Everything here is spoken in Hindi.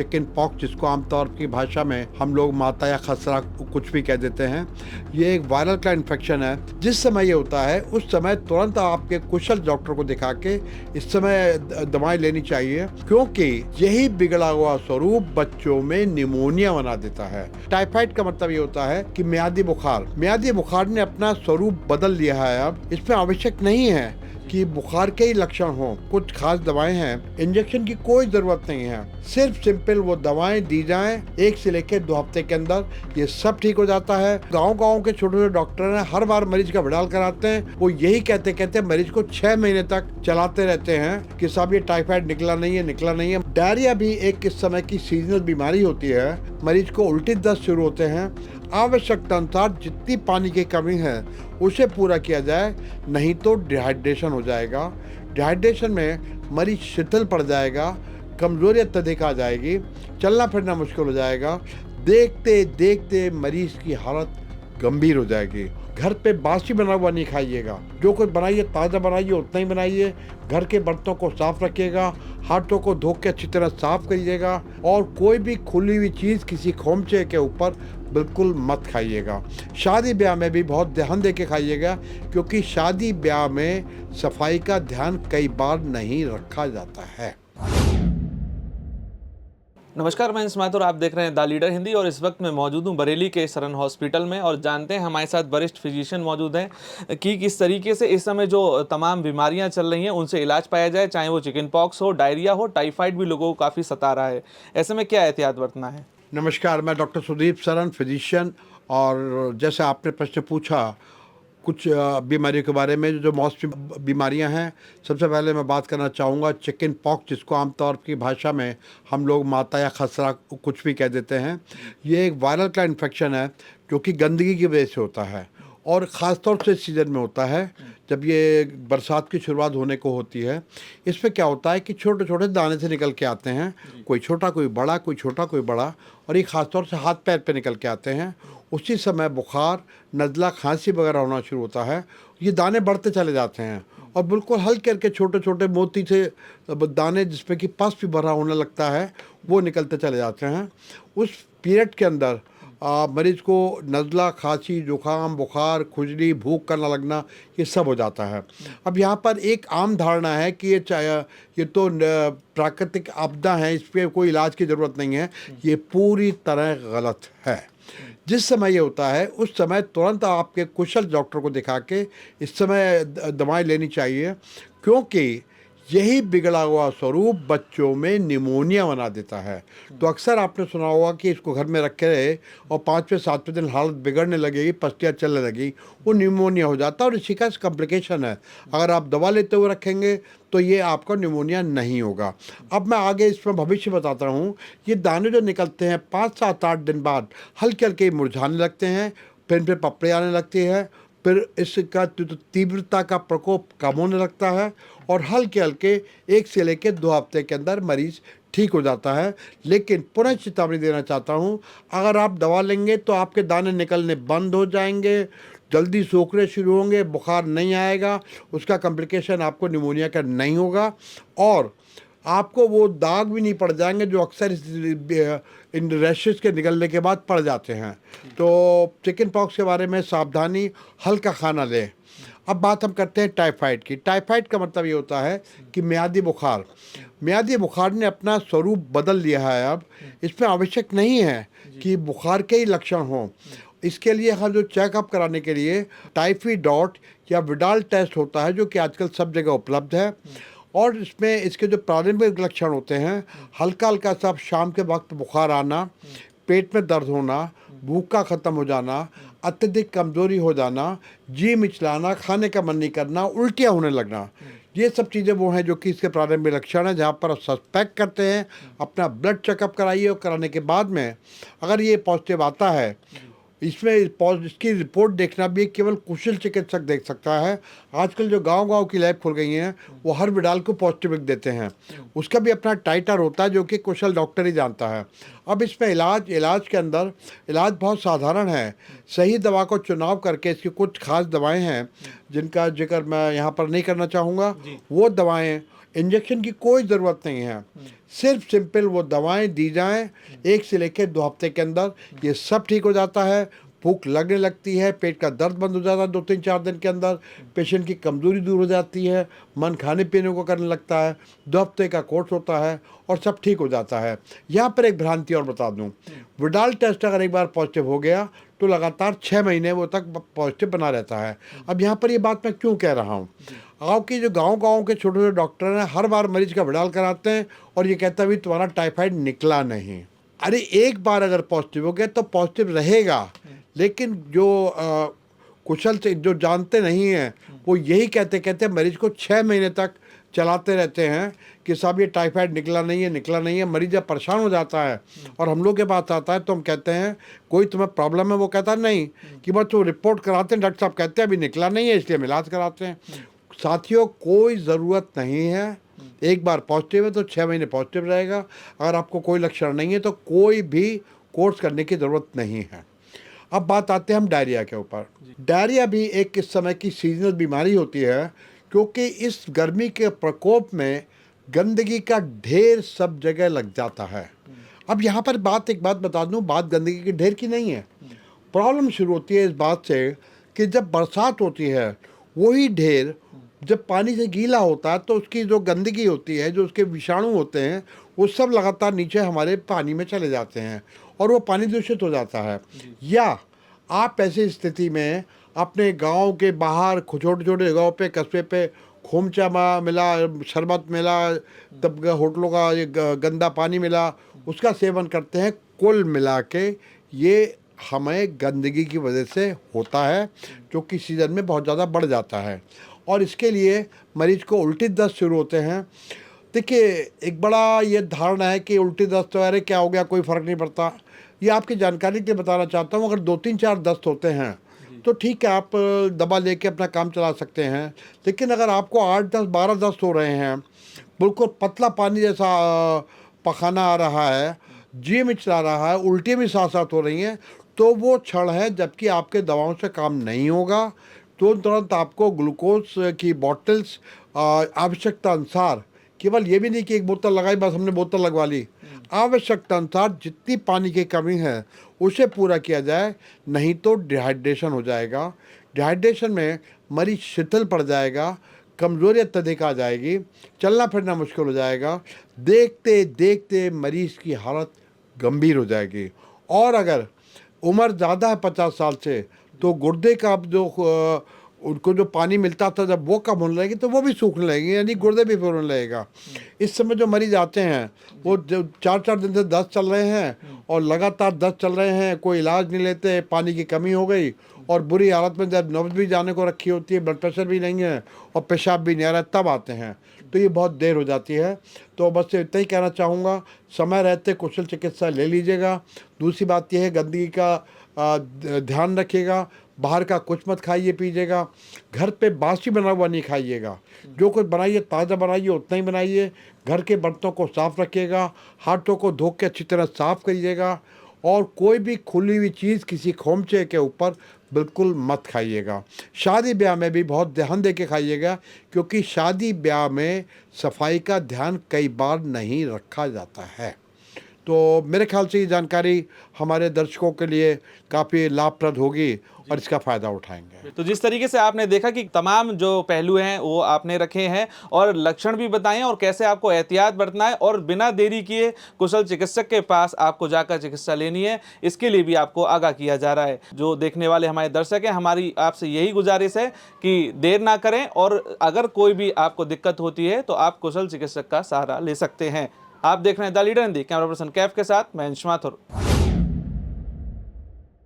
चिकन पॉक्स, जिसको आमतौर की भाषा में हम लोग माता या खसरा कुछ भी कह देते हैं। ये एक वायरल का इन्फेक्शन है। जिस समय ये होता है उस समय तुरंत आपके कुशल डॉक्टर को दिखा के इस समय दवाएं लेनी चाहिए, क्योंकि यही बिगड़ा हुआ स्वरूप बच्चों में निमोनिया बना देता है। टाइफाइड का मतलब ये होता है कि मियादी बुखार ने अपना स्वरूप बदल लिया है। अब इसमें आवश्यक नहीं है कि बुखार के ही लक्षण हो। कुछ खास दवाएं हैं, इंजेक्शन की कोई जरूरत नहीं है। सिर्फ सिंपल वो दवाएं दी जाएं, 1 से लेकर 2 हफ्ते के अंदर ये सब ठीक हो जाता है। गांव के छोटे छोटे डॉक्टर हैं, हर बार मरीज का विडाल कराते हैं। वो यही कहते कहते मरीज को 6 महीने तक चलाते रहते हैं कि साहब ये टाइफाइड निकला नहीं है। डायरिया भी एक इस समय की सीजनल बीमारी होती है। मरीज को उल्टी दस्त शुरू होते हैं। आवश्यकता अनुसार जितनी पानी की कमी है उसे पूरा किया जाए, नहीं तो डिहाइड्रेशन हो जाएगा। डिहाइड्रेशन में मरीज शिथिल पड़ जाएगा, कमजोरी अत्यधिक आ जाएगी, चलना फिरना मुश्किल हो जाएगा। देखते देखते मरीज की हालत गंभीर हो जाएगी। घर पे बासी बना हुआ नहीं खाइएगा। जो कुछ बनाइए ताज़ा बनाइए, उतना ही बनाइए। घर के बर्तनों को साफ रखिएगा, हाथों को धो के अच्छी तरह साफ करिएगा, और कोई भी खुली हुई चीज़ किसी खोमचे के ऊपर बिल्कुल मत खाइएगा। शादी ब्याह में भी बहुत ध्यान दे के खाइएगा, क्योंकि शादी ब्याह में सफाई का ध्यान कई बार नहीं रखा जाता है। नमस्कार, मैं इंस माथुर, आप देख रहे हैं द लीडर हिंदी। और इस वक्त मैं मौजूद हूं बरेली के सरन हॉस्पिटल में, और जानते हैं हमारे साथ वरिष्ठ फिजिशियन मौजूद हैं कि किस तरीके से इस समय जो तमाम बीमारियां चल रही हैं उनसे इलाज पाया जाए, चाहे वो चिकन पॉक्स हो, डायरिया हो, टाइफाइड भी लोगों को काफ़ी सता रहा है। ऐसे में क्या एहतियात बरतना है? नमस्कार, मैं डॉक्टर सुदीप सरन, फिजिशियन। और जैसे आपने प्रश्न पूछा कुछ बीमारियों के बारे में, जो मौसमी बीमारियां हैं, सबसे पहले मैं बात करना चाहूँगा चिकन पॉक्स, जिसको आमतौर की भाषा में हम लोग माता या खसरा कुछ भी कह देते हैं। ये एक वायरल का इन्फेक्शन है जो कि गंदगी की वजह से होता है, और ख़ास तौर से सीज़न में होता है जब ये बरसात की शुरुआत होने को होती है। इसमें क्या होता है कि छोटे छोटे दाने से निकल के आते हैं, कोई छोटा कोई बड़ा, कोई छोटा कोई बड़ा, और ये ख़ास तौर से हाथ पैर पे निकल के आते हैं। उसी समय बुखार, नज़ला, खांसी वगैरह होना शुरू होता है। ये दाने बढ़ते चले जाते हैं, और बिल्कुल हल्के हल्के छोटे छोटे मोती से दाने, जिसमें कि पस भी भरा होने लगता है, वो निकलते चले जाते हैं। उस पीरियड के अंदर मरीज को नज़ला, खांसी, जुकाम, बुखार, खुजली, भूख का न लगना, ये सब हो जाता है। अब यहाँ पर एक आम धारणा है कि ये तो प्राकृतिक आपदा है, इस पर कोई इलाज की ज़रूरत नहीं है। ये पूरी तरह गलत है। जिस समय ये होता है उस समय तुरंत आपके कुशल डॉक्टर को दिखा के इस समय दवाएं लेनी चाहिए, क्योंकि यही बिगड़ा हुआ स्वरूप बच्चों में निमोनिया बना देता है। तो अक्सर आपने सुना होगा कि इसको घर में रखे रहे और 5वें 7वें दिन हालत बिगड़ने लगेगी, पस्तियाँ चलने लगी, वो निमोनिया हो जाता है, और इसी का कॉम्प्लिकेशन है। अगर आप दवा लेते हुए रखेंगे तो ये आपका निमोनिया नहीं होगा। अब मैं आगे इसमें भविष्य बताता हूँ। ये दाने जो निकलते हैं 5, 7, 8 दिन बाद हल्के हल्के मुरझाने लगते हैं, फिर पपड़े आने लगती है, फिर इसका तीव्रता का प्रकोप कम होने लगता है, और हल्के हल्के 1 से लेकर 2 हफ्ते के अंदर मरीज ठीक हो जाता है। लेकिन पुनः चेतावनी देना चाहता हूँ, अगर आप दवा लेंगे तो आपके दाने निकलने बंद हो जाएंगे, जल्दी सोखने शुरू होंगे, बुखार नहीं आएगा, उसका कॉम्प्लिकेशन आपको निमोनिया का नहीं होगा, और आपको वो दाग भी नहीं पड़ जाएंगे जो अक्सर इन रैशेस के निकलने के बाद पड़ जाते हैं। तो चिकन पॉक्स के बारे में सावधानी, हल्का खाना लें। अब बात हम करते हैं टाइफाइड की। टाइफाइड का मतलब ये होता है कि मियादी बुखार ने अपना स्वरूप बदल लिया है। अब इसमें आवश्यक नहीं है कि बुखार के ही लक्षण हों। इसके लिए हम जो चेकअप कराने के लिए टाइफीडॉट या विडाल टेस्ट होता है, जो कि आजकल सब जगह उपलब्ध है, और इसमें इसके जो प्रारंभिक लक्षण होते हैं, हल्का हल्का सा शाम के वक्त बुखार आना, पेट में दर्द होना, भूख ख़त्म हो जाना, अत्यधिक कमज़ोरी हो जाना, जी मिचलाना, खाने का मन नहीं करना, उल्टियाँ होने लगना, ये सब चीज़ें वो हैं जो कि इसके प्रारंभिक लक्षण हैं। जहाँ पर आप सस्पेक्ट करते हैं, अपना ब्लड चेकअप कराइए, और कराने के बाद में अगर ये पॉजिटिव आता है इसमें इसकी रिपोर्ट देखना भी केवल कुशल चिकित्सक देख सकता है। आजकल जो गांव-गांव की लैब खुल गई हैं, वो हर विडाल को पॉजिटिव देते हैं। उसका भी अपना टाइटर होता है जो कि कुशल डॉक्टर ही जानता है। अब इसमें इलाज के अंदर इलाज बहुत साधारण है। सही दवा को चुनाव करके, इसकी कुछ खास दवाएं हैं जिनका जिक्र मैं यहाँ पर नहीं करना चाहूँगा। वो दवाएं, इंजेक्शन की कोई ज़रूरत नहीं है, सिर्फ सिंपल वो दवाएं दी जाएं, 1 से लेकर 2 हफ्ते के अंदर ये सब ठीक हो जाता है। भूख लगने लगती है, पेट का दर्द बंद हो जाता है 2-3-4 दिन के अंदर, पेशेंट की कमज़ोरी दूर हो जाती है, मन खाने पीने को करने लगता है, 2 हफ्ते का कोर्स होता है और सब ठीक हो जाता है। यहाँ पर एक भ्रांति और बता दूँ, विडाल टेस्ट अगर एक बार पॉजिटिव हो गया तो लगातार 6 महीने वो तक पॉजिटिव बना रहता है। अब यहाँ पर ये बात मैं क्यों कह रहा हूँ, आपके जो गांव के छोटे छोटे डॉक्टर हैं हर बार मरीज का विडाल कराते हैं और ये कहता है भी तुम्हारा टाइफाइड निकला नहीं। अरे एक बार अगर पॉजिटिव हो गया तो पॉजिटिव रहेगा, लेकिन जो कुशल से जो जानते नहीं हैं वो यही कहते मरीज को 6 महीने तक चलाते रहते हैं कि साहब ये टाइफाइड निकला नहीं है। मरीज जब परेशान हो जाता है और हम लोग के पास आता है तो हम कहते हैं कोई तुम्हें प्रॉब्लम है, वो कहता नहीं कि बस वो रिपोर्ट कराते हैं, डॉक्टर साहब कहते हैं अभी निकला नहीं है इसलिए हम इलाज कराते हैं। साथियों, कोई ज़रूरत नहीं है, एक बार पॉजिटिव है तो 6 महीने पॉजिटिव रहेगा। अगर आपको कोई लक्षण नहीं है तो कोई भी कोर्स करने की ज़रूरत नहीं है। अब बात आते हैं हम डायरिया के ऊपर। डायरिया भी एक इस समय की सीजनल बीमारी होती है, क्योंकि इस गर्मी के प्रकोप में गंदगी का ढेर सब जगह लग जाता है। अब यहाँ पर एक बात बता दूँ, बात गंदगी के ढेर की नहीं है। प्रॉब्लम शुरू होती है इस बात से कि जब बरसात होती है, वही ढेर जब पानी से गीला होता है तो उसकी जो गंदगी होती है, जो उसके विषाणु होते हैं, वो सब लगातार नीचे हमारे पानी में चले जाते हैं और वो पानी दूषित हो जाता है। या आप ऐसी स्थिति में अपने गांव के बाहर छोटे छोटे जगहों पे, कस्बे पे खोमचा मिला, शरबत मिला, तब होटलों का ये गंदा पानी मिला, उसका सेवन करते हैं। कुल मिला के ये हमें गंदगी की वजह से होता है, जो कि सीज़न में बहुत ज़्यादा बढ़ जाता है और इसके लिए मरीज को उल्टी दस्त शुरू होते हैं। देखिए, एक बड़ा ये धारणा है कि उल्टी दस्त, अरे क्या हो गया, कोई फ़र्क नहीं पड़ता। ये आपकी जानकारी के लिए बताना चाहता हूँ, अगर 2-3-4 दस्त होते हैं तो ठीक है, आप दवा लेके अपना काम चला सकते हैं। लेकिन अगर आपको 8-10-12 दस्त हो रहे हैं, बिल्कुल पतला पानी जैसा पखाना आ रहा है, जी मिच आ रहा है, उल्टी भी साथ साथ हो रही हैं, तो वो क्षण है जबकि आपके दवाओं से काम नहीं होगा। तो तुरंत आपको ग्लूकोज की बॉटल्स आवश्यकता अनुसार, केवल ये भी नहीं कि एक बोतल लगाई बस हमने बोतल लगवा ली, आवश्यकता अनुसार जितनी पानी की कमी है उसे पूरा किया जाए, नहीं तो डिहाइड्रेशन हो जाएगा। डिहाइड्रेशन में मरीज शिथिल पड़ जाएगा, कमज़ोरी अत्यधिक आ जाएगी, चलना फिरना मुश्किल हो जाएगा, देखते देखते मरीज़ की हालत गंभीर हो जाएगी। और अगर उम्र ज़्यादा है 50 साल से, तो गुर्दे का अब जो उनको जो पानी मिलता था जब वो कम होने लगेगी तो वो भी सूखने लगेंगे, यानी गुर्दे भी फिर होने लगेगा। इस समय जो मरीज आते हैं वो जो 4-4 दिन से दस्त चल रहे हैं और लगातार दस्त चल रहे हैं, कोई इलाज नहीं लेते, पानी की कमी हो गई और बुरी हालत में जब नब्ज भी जाने को रखी होती है, ब्लड प्रेशर भी नहीं है और पेशाब भी नहीं आ रहा, तब आते हैं, तो ये बहुत देर हो जाती है। तो बस इतना ही कहना चाहूँगा, समय रहते कुशल चिकित्सा ले लीजिएगा। दूसरी बात यह है, गंदगी का ध्यान रखिएगा, बाहर का कुछ मत खाइए पीजिएगा, घर पे बासी बना हुआ नहीं खाइएगा, जो कुछ बनाइए ताज़ा बनाइए, उतना ही बनाइए। घर के बर्तनों को साफ़ रखिएगा, हाथों को धो के अच्छी तरह साफ़ करिएगा और कोई भी खुली हुई चीज़ किसी खोमचे के ऊपर बिल्कुल मत खाइएगा। शादी ब्याह में भी बहुत ध्यान दे के खाइएगा, क्योंकि शादी ब्याह में सफाई का ध्यान कई बार नहीं रखा जाता है। तो मेरे ख्याल से ये जानकारी हमारे दर्शकों के लिए काफ़ी लाभप्रद होगी और इसका फ़ायदा उठाएंगे। तो जिस तरीके से आपने देखा कि तमाम जो पहलू हैं वो आपने रखे हैं और लक्षण भी बताएं और कैसे आपको एहतियात बरतना है और बिना देरी किए कुशल चिकित्सक के पास आपको जाकर चिकित्सा लेनी है, इसके लिए भी आपको आगाह किया जा रहा है। जो देखने वाले हमारे दर्शक हैं, हमारी आपसे यही गुजारिश है कि देर ना करें और अगर कोई भी आपको दिक्कत होती है तो आप कुशल चिकित्सक का सहारा ले सकते हैं। आप देख रहे हैं the leader Hindi, camera person Kaif के साथ मैं अंश माथुर।